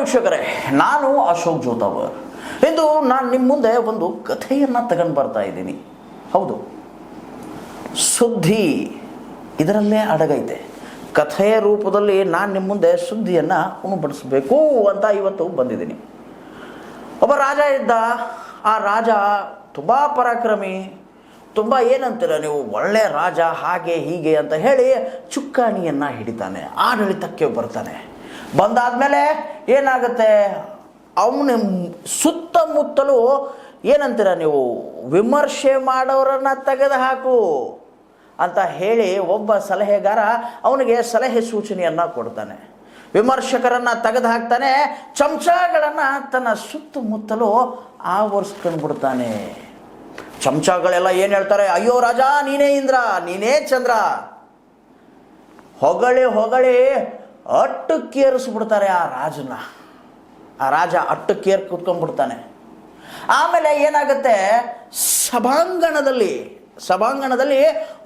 ವೀಕ್ಷಕರೇ, ನಾನು ಅಶೋಕ್ ಜೋತಾವರ್. ಇಂದು ನಾನು ನಿಮ್ಮ ಮುಂದೆ ಒಂದು ಕಥೆಯನ್ನು ತಗೊಂಡು ಬರ್ತಾ ಇದ್ದೀನಿ. ಹೌದು, ಸುದ್ದಿ ಇದರಲ್ಲೇ ಅಡಗೈತೆ. ಕಥೆಯ ರೂಪದಲ್ಲಿ ನಾನು ನಿಮ್ಮ ಮುಂದೆ ಸುದ್ದಿಯನ್ನು ಉಣಬಡಿಸಬೇಕು ಅಂತ ಇವತ್ತು ಬಂದಿದ್ದೀನಿ. ಒಬ್ಬ ರಾಜ ಇದ್ದ. ಆ ರಾಜ ತುಂಬ ಪರಾಕ್ರಮಿ, ತುಂಬ ಏನಂತೀರ ನೀವು, ಒಳ್ಳೆ ರಾಜ, ಹಾಗೆ ಹೀಗೆ ಅಂತ ಹೇಳಿ ಚುಕ್ಕಾಣಿಯನ್ನು ಹಿಡಿತಾನೆ, ಆಡಳಿತಕ್ಕೆ ಬರ್ತಾನೆ. ಬಂದಾದಮೇಲೆ ಏನಾಗುತ್ತೆ, ಅವನ ಸುತ್ತಮುತ್ತಲು ಏನಂತೀರ ನೀವು, ವಿಮರ್ಶೆ ಮಾಡೋರನ್ನು ತೆಗೆದು ಹಾಕು ಅಂತ ಹೇಳಿ ಒಬ್ಬ ಸಲಹೆಗಾರ ಅವನಿಗೆ ಸಲಹೆ ಸೂಚನೆಯನ್ನು ಕೊಡ್ತಾನೆ. ವಿಮರ್ಶಕರನ್ನು ತೆಗೆದು ಹಾಕ್ತಾನೆ, ಚಮಚಗಳನ್ನು ತನ್ನ ಸುತ್ತಮುತ್ತಲು ಆವರಿಸ್ಕೊಂಡ್ಬಿಡ್ತಾನೆ. ಚಮಚಗಳೆಲ್ಲ ಏನು ಹೇಳ್ತಾರೆ, ಅಯ್ಯೋ ರಾಜ, ನೀನೇ ಇಂದ್ರ, ನೀನೇ ಚಂದ್ರ, ಹೊಗಳಿ ಹೊಗಳಿ ಅಟ್ಟಕ್ಕೇರಿಸ್ಬಿಡ್ತಾರೆ ಆ ರಾಜನ. ಆ ರಾಜ ಅಟ್ಟಕ್ಕೇರಿ ಕೂತ್ಕೊಂಡ್ಬಿಡ್ತಾನೆ. ಆಮೇಲೆ ಏನಾಗುತ್ತೆ, ಸಭಾಂಗಣದಲ್ಲಿ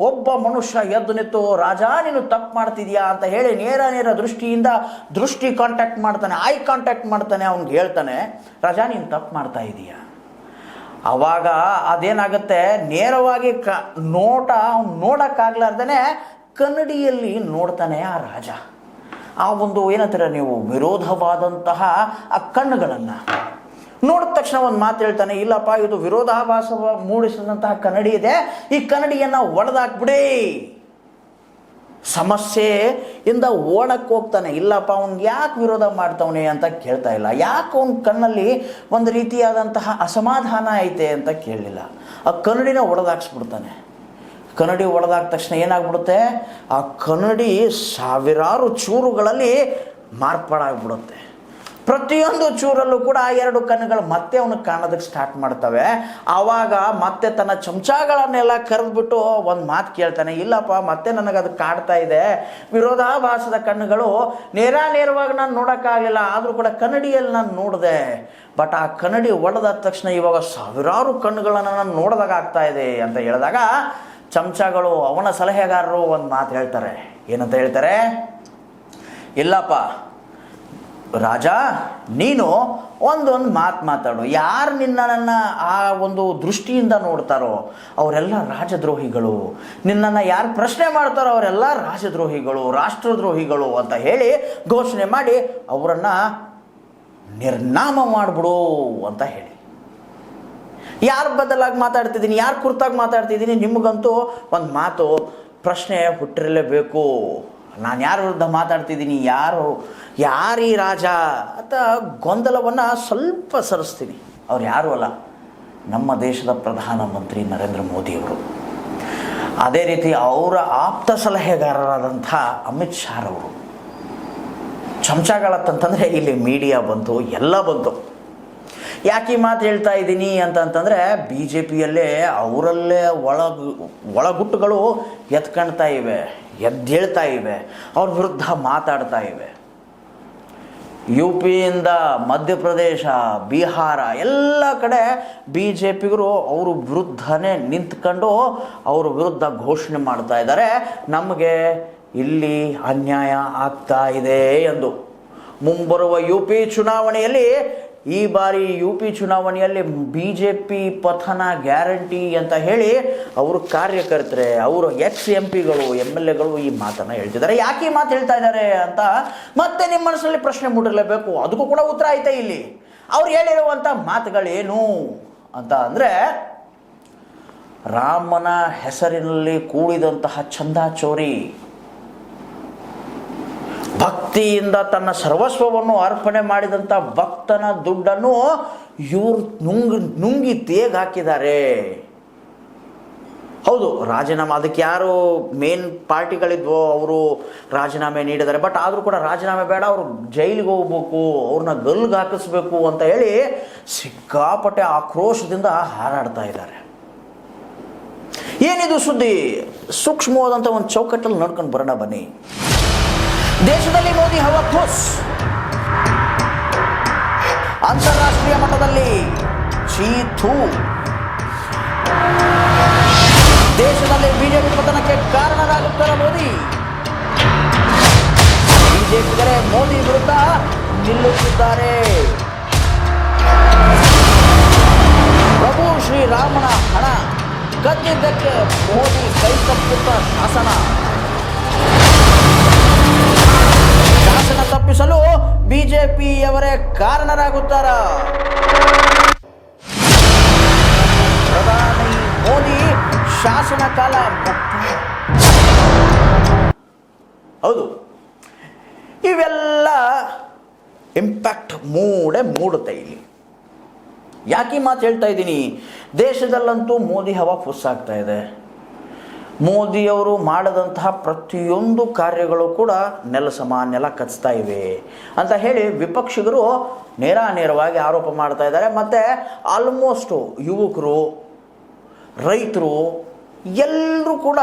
ಒಬ್ಬ ಮನುಷ್ಯ ಎದ್ದು ನಿಂತು, ರಾಜ ನೀನು ತಪ್ಪು ಮಾಡ್ತಿದ್ಯಾ ಅಂತ ಹೇಳಿ ನೇರ ದೃಷ್ಟಿ ಕಾಂಟ್ಯಾಕ್ಟ್ ಮಾಡ್ತಾನೆ, ಐ ಕಾಂಟ್ಯಾಕ್ಟ್ ಮಾಡ್ತಾನೆ. ಅವ್ನಿಗೆ ಹೇಳ್ತಾನೆ, ರಾಜ ನೀನು ತಪ್ಪು ಮಾಡ್ತಾ ಇದೀಯಾ. ಆವಾಗ ಅದೇನಾಗುತ್ತೆ, ನೇರವಾಗಿ ಅವ್ನು ನೋಡೋಕ್ಕಾಗ್ಲಾರ್ದೇ ಕನ್ನಡಿಯಲ್ಲಿ ನೋಡ್ತಾನೆ ಆ ರಾಜ. ಆ ಒಂದು ಏನಂತೀರ ನೀವು, ವಿರೋಧವಾದಂತಹ ಆ ಕಣ್ಣುಗಳನ್ನು ನೋಡಿದ ತಕ್ಷಣ ಒಂದು ಮಾತು ಹೇಳ್ತಾನೆ, ಇಲ್ಲಪ್ಪ ಇದು ವಿರೋಧಾಭಾಸ ಮೂಡಿಸಿದಂತಹ ಕನ್ನಡಿ ಇದೆ, ಈ ಕನ್ನಡಿಯನ್ನು ಒಡೆದಾಕ್ಬಿಡಿ. ಸಮಸ್ಯೆಯಿಂದ ಓಡಕ್ಕೆ ಹೋಗ್ತಾನೆ. ಇಲ್ಲಪ್ಪ ಅವ್ನಿಗೆ ಯಾಕೆ ವಿರೋಧ ಮಾಡ್ತಾವನೆ ಅಂತ ಕೇಳ್ತಾ ಇಲ್ಲ, ಯಾಕೆ ಅವನ ಕಣ್ಣಲ್ಲಿ ಒಂದು ರೀತಿಯಾದಂತಹ ಅಸಮಾಧಾನ ಐತೆ ಅಂತ ಕೇಳಲಿಲ್ಲ. ಆ ಕನ್ನಡಿನ ಒಡೆದಾಕ್ಸ್ಬಿಡ್ತಾನೆ. ಕನ್ನಡಿ ಒಡೆದಾದ ತಕ್ಷಣ ಏನಾಗ್ಬಿಡುತ್ತೆ, ಆ ಕನ್ನಡಿ ಸಾವಿರಾರು ಚೂರುಗಳಲ್ಲಿ ಮಾರ್ಪಾಡಾಗ್ಬಿಡುತ್ತೆ. ಪ್ರತಿಯೊಂದು ಚೂರಲ್ಲೂ ಕೂಡ ಎರಡು ಕಣ್ಣುಗಳು ಮತ್ತೆ ಅವನಿಗೆ ಕಾಣೋದಕ್ಕೆ ಸ್ಟಾರ್ಟ್ ಮಾಡ್ತವೆ. ಆವಾಗ ಮತ್ತೆ ತನ್ನ ಚಮಚಗಳನ್ನೆಲ್ಲ ಕರೆದ್ಬಿಟ್ಟು ಒಂದು ಮಾತು ಕೇಳ್ತಾನೆ, ಇಲ್ಲಪ್ಪ ಮತ್ತೆ ನನಗೆ ಅದು ಕಾಡ್ತಾ ಇದೆ, ವಿರೋಧಾಭಾಸದ ಕಣ್ಣುಗಳು ನೇರವಾಗಿ ನಾನು ನೋಡೋಕ್ಕಾಗಲಿಲ್ಲ, ಆದರೂ ಕೂಡ ಕನ್ನಡಿಯಲ್ಲಿ ನಾನು ನೋಡಿದೆ, ಬಟ್ ಆ ಕನ್ನಡಿ ಒಡೆದಾದ ತಕ್ಷಣ ಇವಾಗ ಸಾವಿರಾರು ಕಣ್ಣುಗಳನ್ನು ನಾನು ನೋಡಿದಾಗ ಆಗ್ತಾ ಇದೆ ಅಂತ ಹೇಳಿದಾಗ ಚಮಚಗಳು, ಅವನ ಸಲಹೆಗಾರರು ಒಂದು ಮಾತು ಹೇಳ್ತಾರೆ. ಏನಂತ ಹೇಳ್ತಾರೆ, ಇಲ್ಲಪ್ಪ ರಾಜ, ನೀನು ಒಂದೊಂದು ಮಾತಾಡು, ಯಾರು ನಿನ್ನನ್ನು ಆ ಒಂದು ದೃಷ್ಟಿಯಿಂದ ನೋಡ್ತಾರೋ ಅವರೆಲ್ಲ ರಾಜದ್ರೋಹಿಗಳು, ನಿನ್ನನ್ನು ಯಾರು ಪ್ರಶ್ನೆ ಮಾಡ್ತಾರೋ ಅವರೆಲ್ಲ ರಾಜದ್ರೋಹಿಗಳು, ರಾಷ್ಟ್ರದ್ರೋಹಿಗಳು ಅಂತ ಹೇಳಿ ಘೋಷಣೆ ಮಾಡಿ ಅವರನ್ನು ನಿರ್ನಾಮ ಮಾಡಿಬಿಡು ಅಂತ ಹೇಳಿ. ಯಾರ ಬದಲಾಗಿ ಮಾತಾಡ್ತಿದ್ದೀನಿ, ಯಾರು ಕುರಿತಾಗಿ ಮಾತಾಡ್ತಿದ್ದೀನಿ, ನಿಮಗಂತೂ ಒಂದು ಮಾತು ಪ್ರಶ್ನೆ ಹುಟ್ಟಿರಲೇಬೇಕು. ನಾನು ಯಾರ ವಿರುದ್ಧ ಮಾತಾಡ್ತಿದ್ದೀನಿ, ಯಾರೀ ರಾಜ ಅಂತ ಗೊಂದಲವನ್ನು ಸ್ವಲ್ಪ ಸರಿಸ್ತೀನಿ. ಅವ್ರು ಯಾರೂ ಅಲ್ಲ, ನಮ್ಮ ದೇಶದ ಪ್ರಧಾನಮಂತ್ರಿ ನರೇಂದ್ರ ಮೋದಿಯವರು. ಅದೇ ರೀತಿ ಅವರ ಆಪ್ತ ಸಲಹೆಗಾರರಾದಂಥ ಅಮಿತ್ ಶಾ ಅವರು. ಚಮಚಗಳಂತಂದರೆ ಇಲ್ಲಿ ಮೀಡಿಯಾ ಬಂತು, ಎಲ್ಲ ಬಂತು. ಯಾಕೆ ಈ ಮಾತು ಹೇಳ್ತಾ ಇದ್ದೀನಿ ಅಂತಂತಂದರೆ, ಬಿ ಜೆ ಪಿಯಲ್ಲೇ ಅವರಲ್ಲೇ ಒಳಗುಟ್ಟುಗಳು ಎತ್ಕೊಳ್ತಾ ಇವೆ, ಎದ್ದೇಳ್ತಾ ಇವೆ, ಅವ್ರ ವಿರುದ್ಧ ಮಾತಾಡ್ತಾ ಇವೆ. ಯು ಪಿಯಿಂದ ಮಧ್ಯಪ್ರದೇಶ, ಬಿಹಾರ ಎಲ್ಲ ಕಡೆ ಬಿ ಜೆ ಪಿಗರು ಅವ್ರ ವಿರುದ್ಧನೇ ನಿಂತ್ಕೊಂಡು ಅವ್ರ ವಿರುದ್ಧ ಘೋಷಣೆ ಮಾಡ್ತಾ ಇದ್ದಾರೆ, ನಮಗೆ ಇಲ್ಲಿ ಅನ್ಯಾಯ ಆಗ್ತಾ ಇದೆ ಎಂದು. ಮುಂಬರುವ ಯು ಪಿ ಚುನಾವಣೆಯಲ್ಲಿ, ಈ ಬಾರಿ ಯು ಪಿ ಚುನಾವಣೆಯಲ್ಲಿ ಬಿ ಜೆ ಪಿ ಪತನ ಗ್ಯಾರಂಟಿ ಅಂತ ಹೇಳಿ ಅವರು ಕಾರ್ಯಕರ್ತರೆ, ಅವರು MP ಗಳು MLAಗಳು ಈ ಮಾತನ್ನು ಹೇಳ್ತಿದ್ದಾರೆ. ಯಾಕೆ ಈ ಮಾತು ಹೇಳ್ತಾ ಇದ್ದಾರೆ ಅಂತ ಮತ್ತೆ ನಿಮ್ಮ ಮನಸ್ಸಲ್ಲಿ ಪ್ರಶ್ನೆ ಮೂಡಿರಲೇಬೇಕು. ಅದಕ್ಕೂ ಕೂಡ ಉತ್ತರ ಐತೆ ಇಲ್ಲಿ. ಅವ್ರು ಹೇಳಿರುವಂಥ ಮಾತುಗಳೇನು ಅಂತ ಅಂದರೆ, ರಾಮನ ಹೆಸರಿನಲ್ಲಿ ಕೂಡಿದಂತಹ ಚಂದಾಚೋರಿ, ಭಕ್ತಿಯಿಂದ ತನ್ನ ಸರ್ವಸ್ವವನ್ನು ಅರ್ಪಣೆ ಮಾಡಿದಂಥ ಭಕ್ತನ ದುಡ್ಡನ್ನು ಇವರು ನುಂಗಿ ತೇಗಾಕಿದ್ದಾರೆ. ಹೌದು, ರಾಜೀನಾಮೆ, ಅದಕ್ಕೆ ಯಾರು ಮೇನ್ ಪಾರ್ಟಿಗಳಿದ್ವೋ ಅವರು ರಾಜೀನಾಮೆ ನೀಡಿದ್ದಾರೆ. ಬಟ್ ಆದರೂ ಕೂಡ ರಾಜೀನಾಮೆ ಬೇಡ, ಅವರು ಜೈಲಿಗೆ ಹೋಗ್ಬೇಕು, ಅವ್ರನ್ನ ಗಲ್ಗೆ ಹಾಕಿಸ್ಬೇಕು ಅಂತ ಹೇಳಿ ಸಿಕ್ಕಾಪಟ್ಟೆ ಆಕ್ರೋಶದಿಂದ ಹಾರಾಡ್ತಾ ಇದ್ದಾರೆ. ಏನಿದು ಸುದ್ದಿ, ಸೂಕ್ಷ್ಮವಾದಂಥ ಒಂದು ಚೌಕಟ್ಟಲ್ಲಿ ನೋಡ್ಕೊಂಡು ಬರೋಣ ಬನ್ನಿ. ದೇಶದಲ್ಲಿ ಮೋದಿ ಹವಾ ಖುಷ್, ಅಂತಾರಾಷ್ಟ್ರೀಯ ಮಟ್ಟದಲ್ಲಿ ಚೀತು. ದೇಶದಲ್ಲಿ ಬಿಜೆಪಿ ಪತನಕ್ಕೆ ಕಾರಣರಾಗುತ್ತಾರೆ ಮೋದಿ. ಬಿಜೆಪಿಗರೇ ಮೋದಿ ವಿರುದ್ಧ ನಿಲ್ಲ ಗೆಲ್ಲುತ್ತಿದ್ದಾರೆ. ಪ್ರಭು ಶ್ರೀರಾಮನ ಹಣ ಕದ್ದಿದ್ದಕ್ಕೆ ಮೋದಿ ಕೈ ತಪ್ಪುತ್ತ ಶಾಸನ ತಪ್ಪಿಸಲು ಬಿಜೆಪಿಯವರೇ ಕಾರಣರಾಗುತ್ತಾರ. ಪ್ರಧಾನಿ ಮೋದಿ ಶಾಸನ ಕಾಲ ಹೌದು, ಇವೆಲ್ಲ ಇಂಪ್ಯಾಕ್ಟ್ ಮೂಡುತ್ತೆ. ಇಲ್ಲಿ ಯಾಕೆ ಮಾತು ಹೇಳ್ತಾ ಇದ್ದೀನಿ, ದೇಶದಲ್ಲಂತೂ ಮೋದಿ ಹವಾ ಫುಸ್ಸಾಗ್ತಾ ಇದೆ. ಮೋದಿಯವರು ಮಾಡದಂತಹ ಪ್ರತಿಯೊಂದು ಕಾರ್ಯಗಳು ಕೂಡ ನೆಲ ಕಚ್ತಾ ಇವೆ ಅಂತ ಹೇಳಿ ವಿಪಕ್ಷಿಗರು ನೇರವಾಗಿ ಆರೋಪ ಮಾಡ್ತಾ ಇದ್ದಾರೆ. ಮತ್ತು ಆಲ್ಮೋಸ್ಟು ಯುವಕರು, ರೈತರು ಎಲ್ಲರೂ ಕೂಡ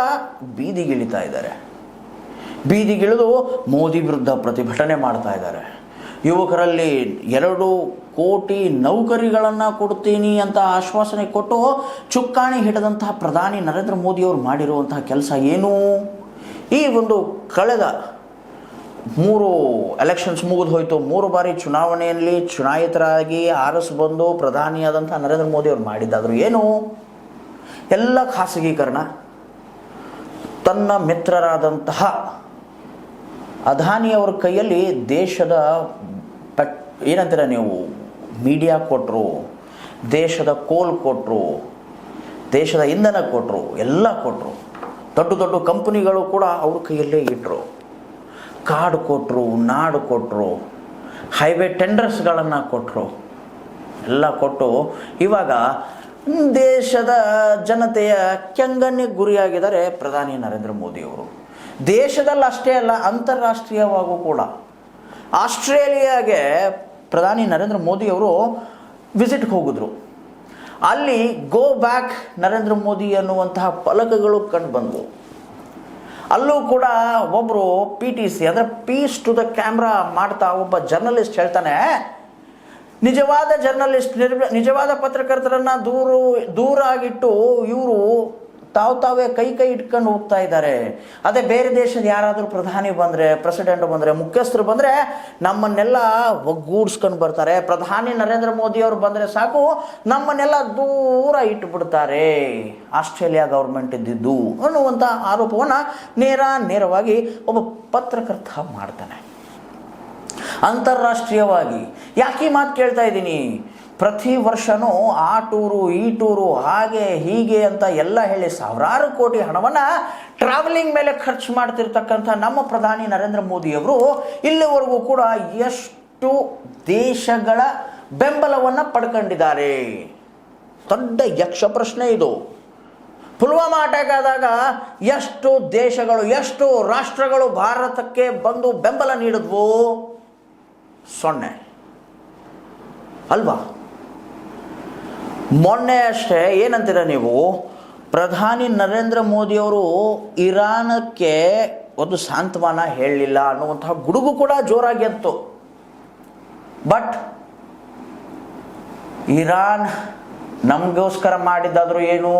ಬೀದಿಗಿಳಿತಾ ಇದ್ದಾರೆ. ಬೀದಿಗಿಳಿದು ಮೋದಿ ವಿರುದ್ಧ ಪ್ರತಿಭಟನೆ ಮಾಡ್ತಾ ಇದ್ದಾರೆ. ಯುವಕರಲ್ಲಿ 2 ಕೋಟಿ ನೌಕರಿಗಳನ್ನು ಕೊಡ್ತೀನಿ ಅಂತ ಆಶ್ವಾಸನೆ ಕೊಟ್ಟು ಚುಕ್ಕಾಣಿ ಹಿಡಿದಂತಹ ಪ್ರಧಾನಿ ನರೇಂದ್ರ ಮೋದಿಯವರು ಮಾಡಿರುವಂತಹ ಕೆಲಸ ಏನು? ಈ ಒಂದು ಕಳೆದ 3 ಎಲೆಕ್ಷನ್ಸ್ ಮುಗಿದು ಹೋಯಿತು. 3 ಬಾರಿ ಚುನಾವಣೆಯಲ್ಲಿ ಚುನಾಯಿತರಾಗಿ ಬಂದು ಪ್ರಧಾನಿಯಾದಂಥ ನರೇಂದ್ರ ಮೋದಿಯವರು ಮಾಡಿದ್ದಾದರೂ ಏನು? ಎಲ್ಲ ಖಾಸಗೀಕರಣ. ತನ್ನ ಮಿತ್ರರಾದಂತಹ ಅದಾನಿಯವರ ಕೈಯಲ್ಲಿ ದೇಶದ ಏನಂತೀರ ನೀವು, ಮೀಡಿಯಾ ಕೊಟ್ಟರು, ದೇಶದ ಕೋಲ್ ಕೊಟ್ಟರು, ದೇಶದ ಇಂಧನ ಕೊಟ್ಟರು, ಎಲ್ಲ ಕೊಟ್ಟರು. ದೊಡ್ಡ ಕಂಪನಿಗಳು ಕೂಡ ಅವ್ರ ಕೈಯಲ್ಲೇ ಇಟ್ಟರು. ಕಾಡು ಕೊಟ್ಟರು, ನಾಡು ಕೊಟ್ಟರು, ಹೈವೇ ಟೆಂಡರ್ಸ್ಗಳನ್ನು ಕೊಟ್ಟರು. ಎಲ್ಲ ಕೊಟ್ಟು ಇವಾಗ ದೇಶದ ಜನತೆಯ ಕೆಂಗಣ್ಣಿಗೆ ಗುರಿಯಾಗಿದ್ದಾರೆ ಪ್ರಧಾನಿ ನರೇಂದ್ರ ಮೋದಿಯವರು. ದೇಶದಲ್ಲಿ ಅಷ್ಟೇ ಅಲ್ಲ, ಅಂತಾರಾಷ್ಟ್ರೀಯವಾಗೂ ಕೂಡ. ಆಸ್ಟ್ರೇಲಿಯಾಗೆ ಪ್ರಧಾನಿ ನರೇಂದ್ರ ಮೋದಿಯವರು ವಿಸಿಟ್ಗೆ ಹೋಗಿದ್ರು. ಅಲ್ಲಿ ಗೋ ಬ್ಯಾಕ್ ನರೇಂದ್ರ ಮೋದಿ ಅನ್ನುವಂತಹ ಫಲಕಗಳು ಕಂಡು ಬಂದವು. ಅಲ್ಲೂ ಕೂಡ ಒಬ್ಬರು PTC ಅಂದರೆ ಪೀಸ್ ಟು ದ ಕ್ಯಾಮ್ರಾ ಮಾಡ್ತಾ ಒಬ್ಬ ಜರ್ನಲಿಸ್ಟ್ ಹೇಳ್ತಾನೆ, ನಿಜವಾದ ಜರ್ನಲಿಸ್ಟ್, ನಿಜವಾದ ಪತ್ರಕರ್ತರನ್ನು ದೂರ ಆಗಿಟ್ಟು ಇವರು ತಾವೇ ಕೈ ಇಟ್ಕೊಂಡು ಹೋಗ್ತಾ ಇದ್ದಾರೆ. ಅದೇ ಬೇರೆ ದೇಶದ ಯಾರಾದರೂ ಪ್ರಧಾನಿ ಬಂದರೆ, ಪ್ರೆಸಿಡೆಂಟ್ ಬಂದರೆ, ಮುಖ್ಯಸ್ಥರು ಬಂದರೆ ನಮ್ಮನ್ನೆಲ್ಲ ಒಗ್ಗೂಡಿಸ್ಕೊಂಡು ಬರ್ತಾರೆ. ಪ್ರಧಾನಿ ನರೇಂದ್ರ ಮೋದಿಯವರು ಬಂದರೆ ಸಾಕು, ನಮ್ಮನ್ನೆಲ್ಲ ದೂರ ಇಟ್ಟುಬಿಡ್ತಾರೆ. ಆಸ್ಟ್ರೇಲಿಯಾ ಗೌರ್ಮೆಂಟ್ ಇದ್ದಿದ್ದು ಅನ್ನುವಂಥ ಆರೋಪವನ್ನು ನೇರವಾಗಿ ಒಬ್ಬ ಪತ್ರಕರ್ತ ಮಾಡ್ತಾನೆ. ಅಂತಾರಾಷ್ಟ್ರೀಯವಾಗಿ ಯಾಕೆ ಈ ಮಾತು ಕೇಳ್ತಾ ಇದ್ದೀನಿ, ಪ್ರತಿ ವರ್ಷವೂ ಆ ಟೂರು ಈ ಟೂರು ಹಾಗೆ ಹೀಗೆ ಅಂತ ಎಲ್ಲ ಹೇಳಿ ಸಾವಿರಾರು ಕೋಟಿ ಹಣವನ್ನು ಟ್ರಾವೆಲಿಂಗ್ ಮೇಲೆ ಖರ್ಚು ಮಾಡ್ತಿರ್ತಕ್ಕಂಥ ನಮ್ಮ ಪ್ರಧಾನಿ ನರೇಂದ್ರ ಮೋದಿಯವರು ಇಲ್ಲಿವರೆಗೂ ಕೂಡ ಎಷ್ಟು ದೇಶಗಳ ಬೆಂಬಲವನ್ನು ಪಡ್ಕೊಂಡಿದ್ದಾರೆ? ದೊಡ್ಡ ಯಕ್ಷ ಪ್ರಶ್ನೆ ಇದು. ಪುಲ್ವಾಮಾ ಅಟ್ಯಾಕ್ ಆದಾಗ ಎಷ್ಟು ದೇಶಗಳು, ಎಷ್ಟು ರಾಷ್ಟ್ರಗಳು ಭಾರತಕ್ಕೆ ಬಂದು ಬೆಂಬಲ ನೀಡಿದ್ವು? 0 ಅಲ್ವಾ? ಮೊನ್ನೆ ಅಷ್ಟೇ ಏನಂತೀರ ನೀವು, ಪ್ರಧಾನಿ ನರೇಂದ್ರ ಮೋದಿಯವರು ಇರಾನಕ್ಕೆ ಒಂದು ಸಾಂತ್ವನ ಹೇಳಲಿಲ್ಲ ಅನ್ನುವಂತಹ ಗುಡುಗು ಕೂಡ ಜೋರಾಗಿ ಅಂತು. ಬಟ್ ಇರಾನ್ ನಮಗೋಸ್ಕರ ಮಾಡಿದ್ದಾದರೂ ಏನು,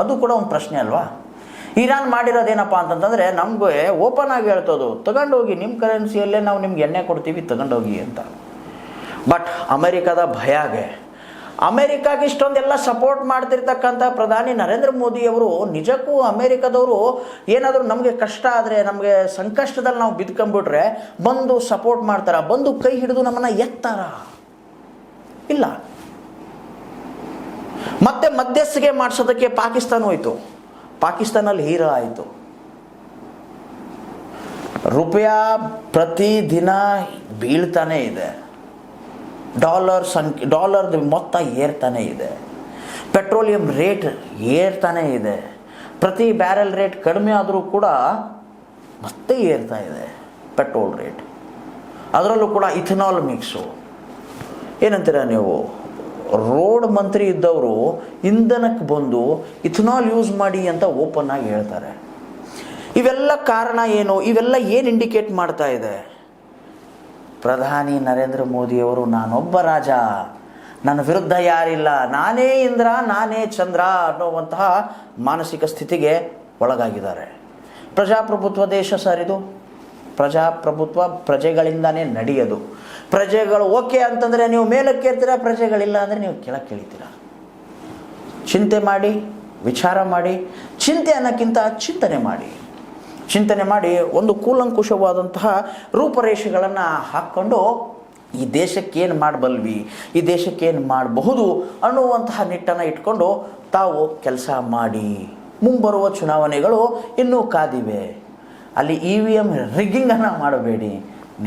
ಅದು ಕೂಡ ಒಂದು ಪ್ರಶ್ನೆ ಅಲ್ವಾ? ಇರಾನ್ ಮಾಡಿರೋದೇನಪ್ಪ ಅಂತಂತಂದರೆ ನಮಗೆ ಓಪನ್ ಆಗಿ ಹೇಳ್ತೋದು, ತಗೊಂಡೋಗಿ ನಿಮ್ಮ ಕರೆನ್ಸಿಯಲ್ಲೇ ನಾವು ನಿಮ್ಗೆ ಎಣ್ಣೆ ಕೊಡ್ತೀವಿ, ತಗೊಂಡೋಗಿ ಅಂತ. ಬಟ್ ಅಮೆರಿಕದ ಭಯಾಗೆ, ಅಮೆರಿಕಾಗೆ ಇಷ್ಟೊಂದೆಲ್ಲ ಸಪೋರ್ಟ್ ಮಾಡ್ತಿರ್ತಕ್ಕಂಥ ಪ್ರಧಾನಿ ನರೇಂದ್ರ ಮೋದಿಯವರು ನಿಜಕ್ಕೂ ಅಮೆರಿಕದವರು ಏನಾದರೂ ನಮಗೆ ಕಷ್ಟ ಆದರೆ, ನಮಗೆ ಸಂಕಷ್ಟದಲ್ಲಿ ನಾವು ಬಿದ್ಕೊಂಡ್ಬಿಟ್ರೆ ಬಂದು ಸಪೋರ್ಟ್ ಮಾಡ್ತಾರ? ಬಂದು ಕೈ ಹಿಡಿದು ನಮ್ಮನ್ನು ಎತ್ತಾರ? ಇಲ್ಲ. ಮತ್ತೆ ಮಧ್ಯಸ್ಥಿಕೆ ಮಾಡಿಸೋದಕ್ಕೆ ಪಾಕಿಸ್ತಾನ ಹೋಯಿತು. ಪಾಕಿಸ್ತಾನಲ್ಲಿ ಹೀರೋ ಆಯಿತು. ರೂಪಾಯಿ ಪ್ರತಿದಿನ ಬೀಳ್ತಾನೆ ಇದೆ. ಡಾಲರ್ದು ಮೊತ್ತ ಏರ್ತಾನೆ ಇದೆ. ಪೆಟ್ರೋಲಿಯಂ ರೇಟ್ ಏರ್ತಾನೆ ಇದೆ. ಪ್ರತಿ ಬ್ಯಾರೆಲ್ ರೇಟ್ ಕಡಿಮೆ ಆದರೂ ಕೂಡ ಮತ್ತೆ ಏರ್ತಾ ಇದೆ ಪೆಟ್ರೋಲ್ ರೇಟ್. ಅದರಲ್ಲೂ ಕೂಡ ಇಥನಾಲ್ ಮಿಕ್ಸು. ಏನಂತೀರ ನೀವು, ರೋಡ್ ಮಂತ್ರಿ ಇದ್ದವರು ಇಂಧನಕ್ಕೆ ಬಂದು ಇಥನಾಲ್ ಯೂಸ್ ಮಾಡಿ ಅಂತ ಓಪನ್ ಆಗಿ ಹೇಳ್ತಾರೆ. ಇವೆಲ್ಲ ಕಾರಣ ಏನು? ಇವೆಲ್ಲ ಏನು ಇಂಡಿಕೇಟ್ ಮಾಡ್ತಾ ಇದೆ? ಪ್ರಧಾನಿ ನರೇಂದ್ರ ಮೋದಿಯವರು ನಾನೊಬ್ಬ ರಾಜ, ನನ್ನ ವಿರುದ್ಧ ಯಾರಿಲ್ಲ, ನಾನೇ ಇಂದ್ರ ನಾನೇ ಚಂದ್ರ ಅನ್ನುವಂತಹ ಮಾನಸಿಕ ಸ್ಥಿತಿಗೆ ಒಳಗಾಗಿದ್ದಾರೆ. ಪ್ರಜಾಪ್ರಭುತ್ವ ದೇಶ ಸರ್ ಇದು. ಪ್ರಜಾಪ್ರಭುತ್ವ ಪ್ರಜೆಗಳಿಂದನೇ ನಡೆಯೋದು. ಪ್ರಜೆಗಳು ಓಕೆ ಅಂತಂದರೆ ನೀವು ಮೇಲಕ್ಕೆ ಏರ್ತೀರಾ, ಪ್ರಜೆಗಳಿಲ್ಲ ಅಂದರೆ ನೀವು ಕೆಳಕ್ಕೆ ಇಳಿತೀರಾ. ಚಿಂತೆ ಮಾಡಿ, ವಿಚಾರ ಮಾಡಿ, ಚಿಂತೆ ಅನ್ನೋಕ್ಕಿಂತ ಚಿಂತನೆ ಮಾಡಿ ಒಂದು ಕೂಲಂಕುಷವಾದಂತಹ ರೂಪರೇಷೆಗಳನ್ನು ಹಾಕ್ಕೊಂಡು ಈ ದೇಶಕ್ಕೇನು ಮಾಡಬಲ್ವಿ, ಈ ದೇಶಕ್ಕೇನು ಮಾಡಬಹುದು ಅನ್ನುವಂತಹ ನಿಟ್ಟನ್ನು ಇಟ್ಕೊಂಡು ತಾವು ಕೆಲಸ ಮಾಡಿ. ಮುಂಬರುವ ಚುನಾವಣೆಗಳು ಇನ್ನೂ ಕಾದಿವೆ. ಅಲ್ಲಿ EVM ರಿಗ್ಗಿಂಗನ್ನು ಮಾಡಬೇಡಿ.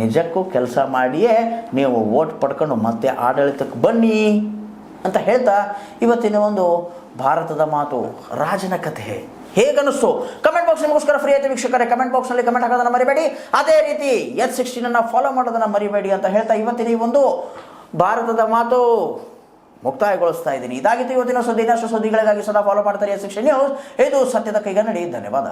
ನಿಜಕ್ಕೂ ಕೆಲಸ ಮಾಡಿಯೇ ನೀವು ವೋಟ್ ಪಡ್ಕೊಂಡು ಮತ್ತೆ ಆಡಳಿತಕ್ಕೆ ಬನ್ನಿ ಅಂತ ಹೇಳ್ತಾ ಇವತ್ತಿನ ಒಂದು ಭಾರತದ ಮಾತು ರಾಜನ ಕಥೆ ಹೇಗನ್ನಿಸ್ತು ಕಮೆಂಟ್ ಬಾಕ್ಸ್ ನಿಮಗೋಸ್ಕರ ಫ್ರೀ ಆಯ್ತು ವೀಕ್ಷಕರೇ. ಕಮೆಂಟ್ ಬಾಕ್ಸ್ನಲ್ಲಿ ಕಮೆಂಟ್ ಹಾಕೋದನ್ನು ಮರಿಬೇಡಿ. ಅದೇ ರೀತಿ S16 ಫಾಲೋ ಮಾಡೋದನ್ನು ಮರಿಬೇಡಿ ಅಂತ ಹೇಳ್ತಾ ಇವತ್ತಿನ ಈ ಒಂದು ಭಾರತದ ಮಾತು ಮುಕ್ತಾಯಗೊಳಿಸ್ತಾ ಇದ್ದೀನಿ. ಇದಾಗಿತ್ತು ಇವತ್ತಿನ ಸುದ್ದಿ. ಇನ್ನಷ್ಟು ಸುದ್ದಿಗಳಿಗಾಗಿ ಸದಾ ಫಾಲೋ ಮಾಡ್ತಾರೆ S16 ನ್ಯೂಸ್. ಇದು ಸತ್ಯದ ಕೈಗನ್ನಡಿ. ಧನ್ಯವಾದ.